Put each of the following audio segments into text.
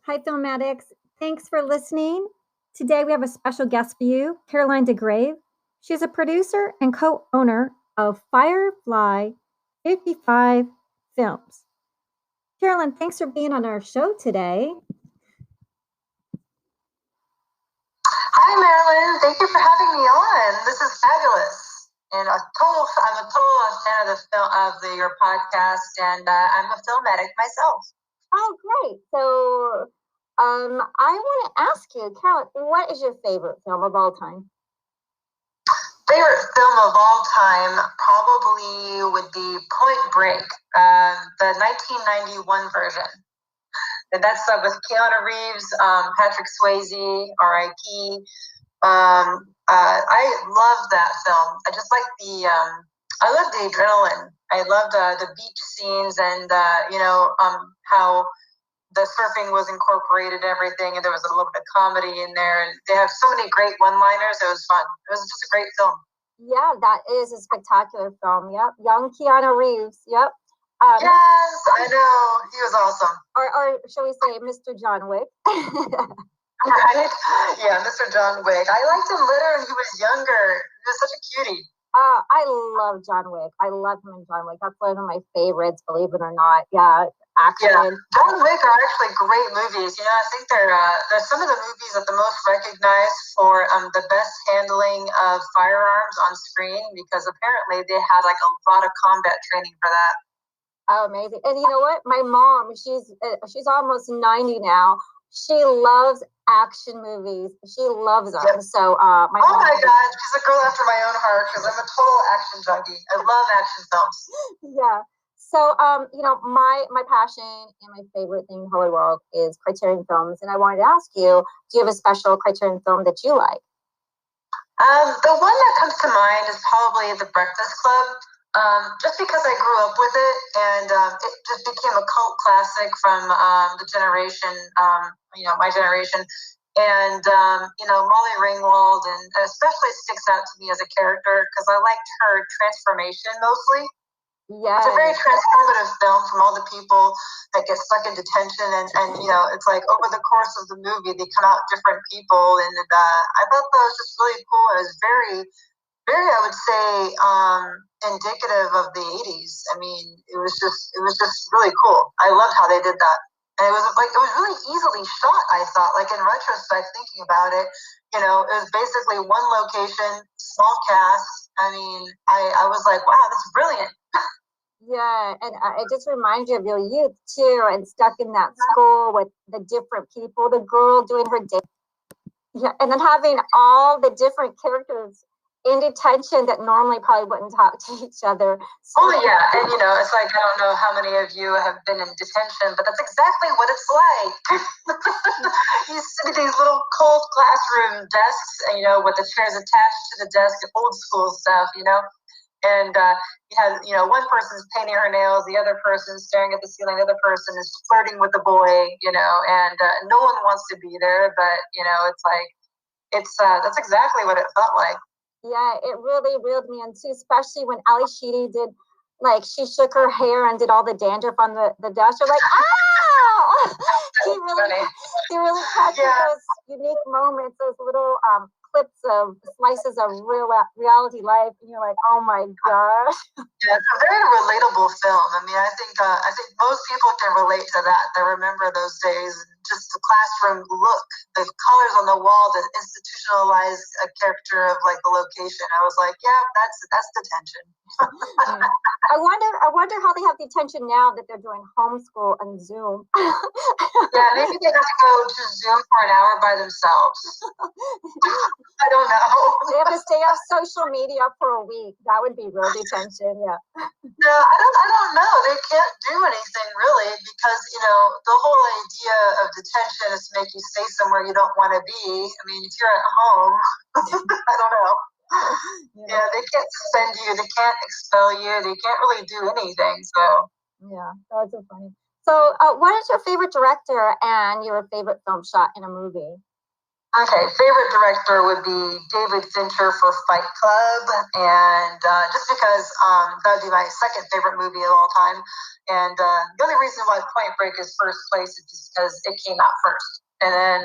Hi, Film Addicts. Thanks for listening. Today we have a special guest for you, Caroline DeGrave. She's a producer and co-owner of FIREFLY 55 Films. Caroline, thanks for being on our show today. Hi, Marilyn. Thank you for having me on. This is fabulous. And I'm a total fan of your podcast, and I'm a film addict myself. Oh, great. So I want to ask you, Caroline, what is your favorite film of all time? Favorite film of all time probably would be Point Break, the 1991 version. And that's with Keanu Reeves, Patrick Swayze, R.I.P. I love that film. I just like I love the adrenaline. I loved the beach scenes and how the surfing was incorporated and everything, and there was a little bit of comedy in there, and they have so many great one-liners. It was fun. It was just a great film. Yeah, that is a spectacular film. Yep, young Keanu Reeves. Yep. Yes, I know. He was awesome. Or shall we say, Mr. John Wick? Right? Yeah, Mr. John Wick. I liked him later when he was younger. He was such a cutie. I love John Wick. I love him in John Wick. That's one of my favorites, believe it or not. Yeah, action. Yeah, John Wick are actually great movies. You know, I think they're some of the movies that the most recognized for the best handling of firearms on screen, because apparently they had like a lot of combat training for that. Oh, amazing. And you know what? My mom, she's almost 90 now. She loves action movies. She loves them. Yep. So my God, she's a girl after my own heart because I'm a total action junkie. I love action films. Yeah. So my passion and my favorite thing in the whole world is Criterion films, and I wanted to ask you, do you have a special Criterion film that you like? The one that comes to mind is probably The Breakfast Club. Just because I grew up with it, and it just became a cult classic from the generation, my generation. And, Molly Ringwald, and especially sticks out to me as a character because I liked her transformation mostly. Yeah. It's a very transformative film from all the people that get stuck in detention. And it's like over the course of the movie, they come out different people. And I thought that was just really cool. It was very, I would say, indicative of the 80s. I mean, it was just really cool. I loved how they did that. And it was really easily shot, I thought. Like in retrospect, thinking about it, it was basically one location, small cast. I mean, I was like, wow, that's brilliant. Yeah, and it just reminds you of your youth too, and stuck in that school with the different people, the girl doing her day. Yeah, and then having all the different characters in detention that normally probably wouldn't talk to each other. So, oh yeah, and it's like, I don't know how many of you have been in detention, but that's exactly what it's like. You sit at these little cold classroom desks, and with the chairs attached to the desk, old school stuff, and you have, one person's painting her nails, the other person's staring at the ceiling, the other person is flirting with the boy, and no one wants to be there, but it's like, that's exactly what it felt like. Yeah, it really reeled me in too, especially when Ali Sheedy did, like, she shook her hair and did all the dandruff on the desk. You're like, ow! He really captured those unique moments, those little clips of slices of real reality life, and you're like, oh my gosh. Yeah, it's a very relatable film. I mean, I think most people can relate to that. They remember those days, just the classroom look, the colors on the wall, the institutionalized character of like the location. I was like, yeah, that's detention. I wonder how they have detention now that they're doing homeschool and Zoom. Yeah, maybe they have to go to Zoom for an hour by themselves. I don't know. They have to stay off social media for a week. That would be real detention, yeah. No, I don't know. They can't do anything really because, the whole idea of detention is to make you stay somewhere you don't want to be. I mean, if you're at home, I don't know. Yeah, they can't suspend you. They can't expel you. They can't really do anything. So yeah, that's so funny. So, what is your favorite director and your favorite film shot in a movie? Okay, favorite director would be David Fincher for Fight Club, and just because that would be my second favorite movie of all time. And the only reason why Point Break is first place is just because it came out first. And then,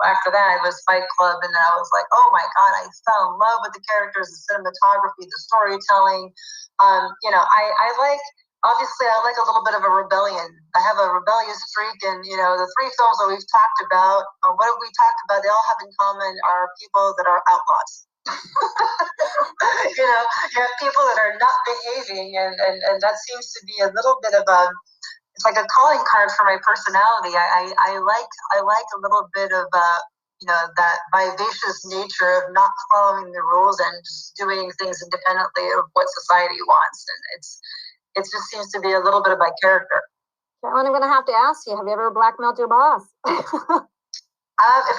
after that, it was Fight Club, and then I was like, oh my God, I fell in love with the characters, the cinematography, the storytelling. I like, obviously, I like a little bit of a rebellion. I have a rebellious streak, and the three films that we've talked about, what have we talked about? They all have in common are people that are outlaws. You have people that are not behaving, and that seems to be a little bit of it's like a calling card for my personality. I like a little bit of that vivacious nature of not following the rules and just doing things independently of what society wants, and it just seems to be a little bit of my character. Carolyn, I'm going to have to ask you, have you ever blackmailed your boss? If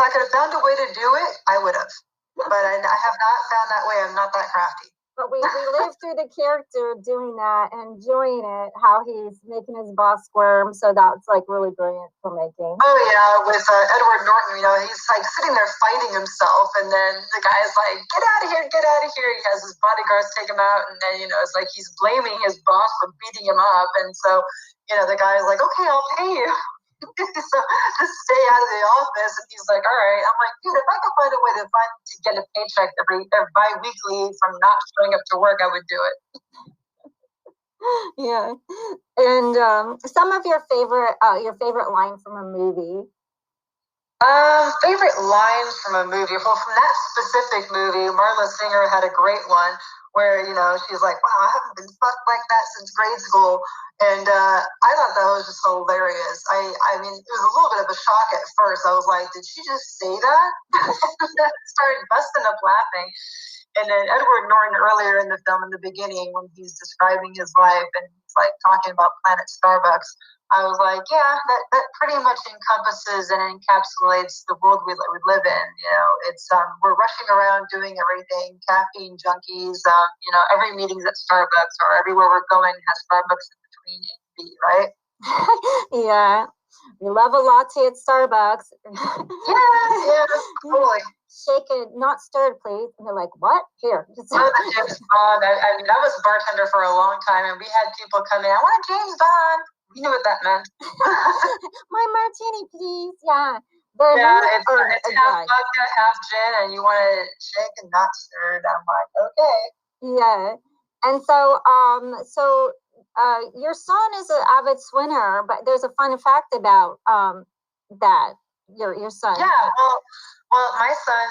I could have found a way to do it, I would have. But I have not found that way. I'm not that crafty. But we lived through the character doing that and enjoying it, how he's making his boss squirm. So that's like really brilliant filmmaking. Oh yeah, with Edward Norton, he's like sitting there fighting himself, and then the guy's like, "Get out of here, get out of here!" He has his bodyguards take him out, and then it's like he's blaming his boss for beating him up, and so the guy's like, "Okay, I'll pay you." So just stay out of the office, and he's like, all right. I'm like, dude, if I could find a way to get a paycheck every bi-weekly from not showing up to work, I would do it. Yeah. And some of your favorite line from a movie. Favorite line from a movie. Well, from that specific movie, Marla Singer had a great one where she's like, wow, I haven't been fucked like that since grade school. And I thought that was just hilarious. I mean, it was a little bit of a shock at first. I was like, did she just say that? Started busting up laughing. And then Edward Norton earlier in the film, in the beginning, when he's describing his life and he's like talking about Planet Starbucks, I was like, yeah, that pretty much encompasses and encapsulates the world we live in. It's we're rushing around doing everything, caffeine junkies. Every meeting's at Starbucks, or everywhere we're going has Starbucks in between A and B, right? Yeah, we love a latte at Starbucks. yeah, totally. Shaken, not stirred, please. And they're like, what? Here. I mean, I was a bartender for a long time, and we had people come in, I want a James Bond. You knew what that meant. My martini, please. Yeah. It's half vodka, half gin, and you want it shaken, not stirred. I'm like, okay. Yeah. And so, your son is an avid swimmer, but there's a fun fact about that. Your son. Yeah. Well, my son,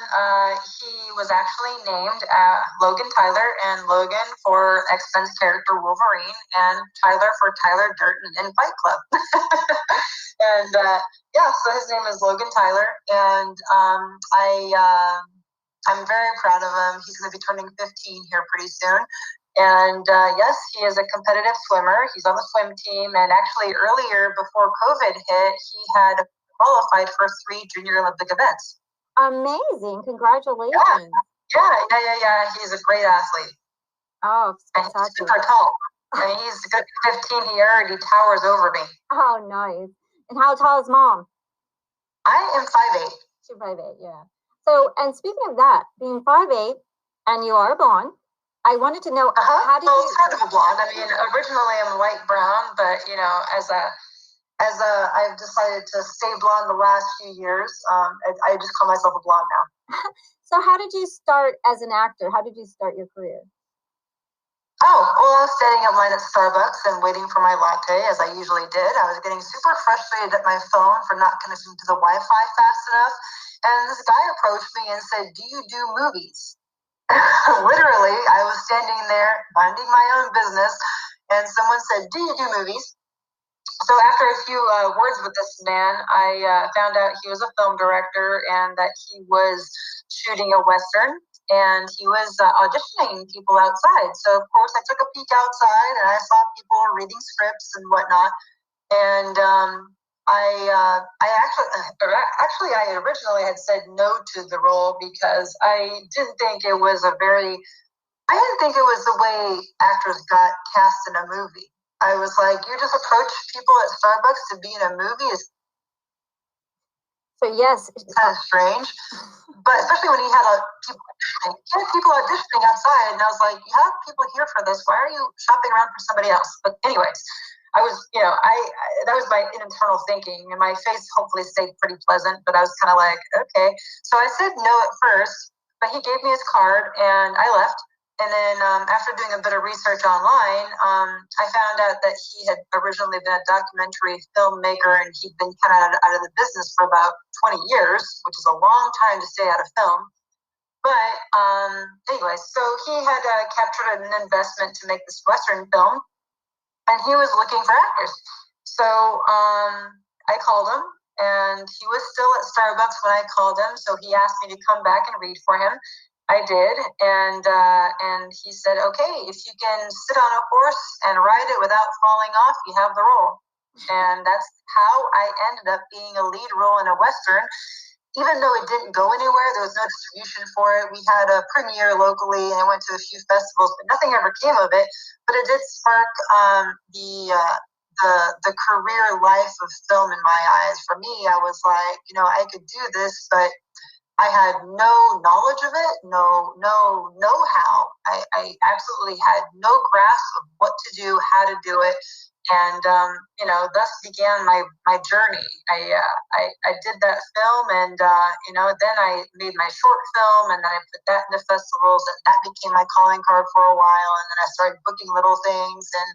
he was actually named Logan Tyler, and Logan for X-Men's character Wolverine, and Tyler for Tyler Durden in Fight Club. And so his name is Logan Tyler, and I'm very proud of him. He's going to be turning 15 here pretty soon. And yes, he is a competitive swimmer. He's on the swim team, and actually earlier, before COVID hit, he had qualified for 3 Junior Olympic events. Amazing. Congratulations. Yeah. He's a great athlete. Oh, fantastic. And he's super tall. I mean, he's a good 15. He already towers over me. Oh, nice. And how tall is mom? I am 5'8". She's 5'8", yeah. So, and speaking of that, being 5'8", and you are blonde, I wanted to know how did you... sort of a blonde. I mean, originally I'm light brown, but as I've decided to stay blonde the last few years, I just call myself a blonde now. So how did you start as an actor? How did you start your career? Oh, well, I was standing in line at Starbucks and waiting for my latte, as I usually did. I was getting super frustrated at my phone for not connecting to the Wi-Fi fast enough. And this guy approached me and said, do you do movies? Literally, I was standing there minding my own business, and someone said, do you do movies? So after a few words with this man, I found out he was a film director and that he was shooting a Western, and he was auditioning people outside. So of course I took a peek outside and I saw people reading scripts and whatnot. And I originally had said no to the role because I didn't think it was the way actors got cast in a movie. I was like, you just approach people at Starbucks to be in a movie? But yes, it's kind of strange. But especially when he had people auditioning outside, and I was like, you have people here for this. Why are you shopping around for somebody else? But anyways, I was, I that was my internal thinking, and my face hopefully stayed pretty pleasant. But I was kind of like, okay. So I said no at first, but he gave me his card, and I left. And then after doing a bit of research online, I found out that he had originally been a documentary filmmaker, and he'd been kind of out of the business for about 20 years, which is a long time to stay out of film. But anyway, so he had captured an investment to make this Western film, and he was looking for actors. So I called him, and he was still at Starbucks when I called him. So he asked me to come back and read for him. I did, and he said, okay, if you can sit on a horse and ride it without falling off, you have the role. And that's how I ended up being a lead role in a Western. Even though it didn't go anywhere, there was no distribution for it. We had a premiere locally, and I went to a few festivals, but nothing ever came of it. But it did spark the career life of film in my eyes. For me, I was like, I could do this, but I had no knowledge of it, no know-how. I absolutely had no grasp of what to do, how to do it. And, thus began my journey. I did that film, and, then I made my short film, and then I put that into festivals, and that became my calling card for a while. And then I started booking little things, and,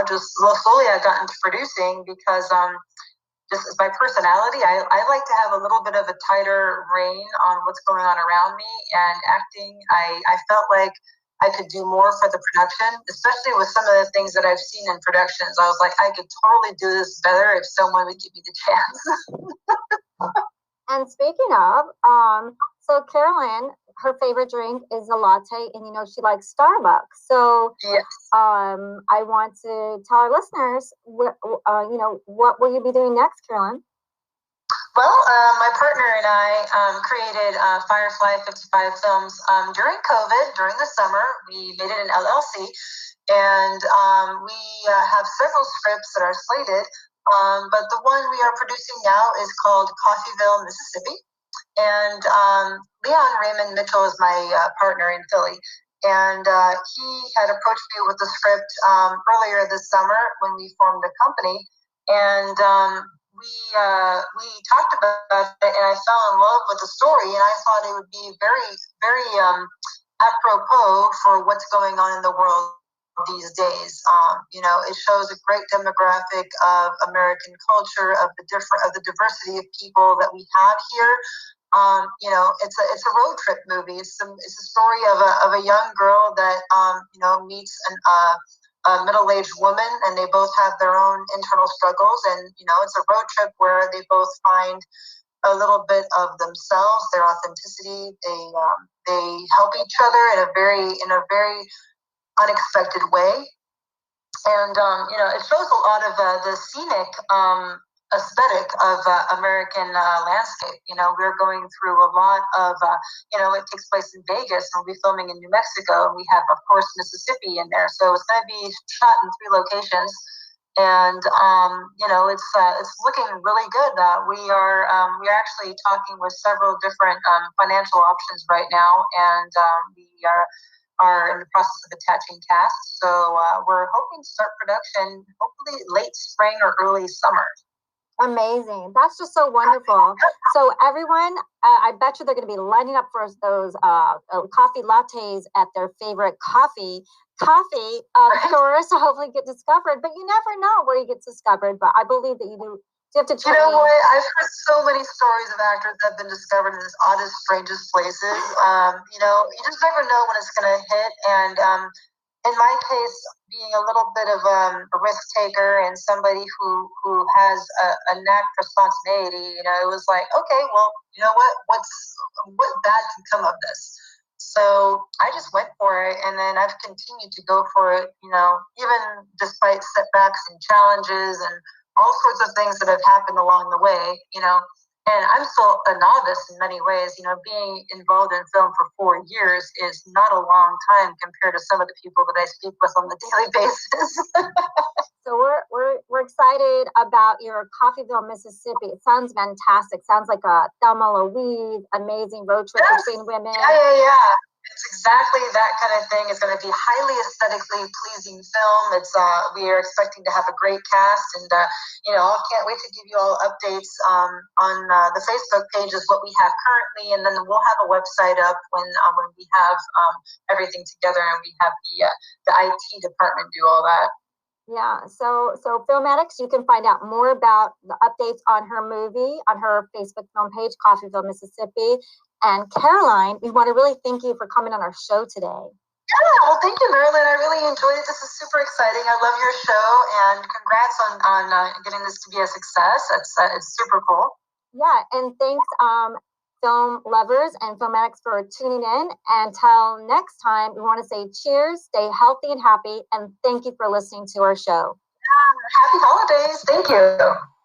just slowly I got into producing because, just as my personality, I like to have a little bit of a tighter rein on what's going on around me. And acting, I felt like I could do more for the production, especially with some of the things that I've seen in productions. I was like, I could totally do this better if someone would give me the chance. And speaking of, so Carolyn, her favorite drink is a latte, and she likes Starbucks. So yes. I want to tell our listeners, what will you be doing next, Carolyn? Well, my partner and I created Firefly 55 Films during COVID, during the summer. We made it an LLC, and we have several scripts that are slated. But the one we are producing now is called Coffeeville, Mississippi. And Leon Raymond Mitchell is my partner in Philly. And he had approached me with the script earlier this summer when we formed the company. And we talked about it, and I fell in love with the story. And I thought it would be very, very apropos for what's going on in the world these days. It shows a great demographic of American culture, of the diversity of people that we have here. It's a road trip movie. It's a story of a young girl that meets a middle-aged woman, and they both have their own internal struggles. And it's a road trip where they both find a little bit of themselves, their authenticity. They help each other in a very unexpected way. And it shows a lot of the scenic aesthetic of American landscape. We're going through a lot of, it takes place in Vegas, and we'll be filming in New Mexico, and we have, of course, Mississippi in there. So it's going to be shot in 3 locations. And it's looking really good. We're actually talking with several different financial options right now, and we are in the process of attaching cast. So we're hoping to start production hopefully late spring or early summer. Amazing. That's just so wonderful. So everyone, I bet you they're going to be lining up for those coffee lattes at their favorite coffee stores to hopefully get discovered. But you never know where you get discovered. But I believe that you do. You have to You know what? I've heard so many stories of actors that have been discovered in the oddest, strangest places. You just never know when it's going to hit. And in my case, being a little bit of a risk taker and somebody who has a knack for spontaneity, it was like, okay, well, you know what bad can come of this? So I just went for it, and then I've continued to go for it, even despite setbacks and challenges and all sorts of things that have happened along the way, And I'm still a novice in many ways. You know, being involved in film for 4 years is not a long time compared to some of the people that I speak with on the daily basis. So we're excited about your Coffeeville, Mississippi. It sounds fantastic. Sounds like a Thelma Louise amazing road trip between women. Yeah. It's exactly that kind of thing. It's going to be highly aesthetically pleasing film. It's we are expecting to have a great cast, and you know, I can't wait to give you all updates on the Facebook page is what we have currently, and then we'll have a website up when we have everything together and we have the IT department do all that. Yeah, so Filmatics, you can find out more about the updates on her movie on her Facebook film page, Coffeeville, Mississippi. And Caroline, we want to really thank you for coming on our show today. Yeah, well, thank you, Marilyn. I really enjoyed it. This is super exciting. I love your show, and congrats on getting this to be a success. It's super cool. Yeah, and thanks, film lovers and Filmatics for tuning in. Until next time, we want to say cheers, stay healthy and happy, and thank you for listening to our show. Happy holidays. Thank you.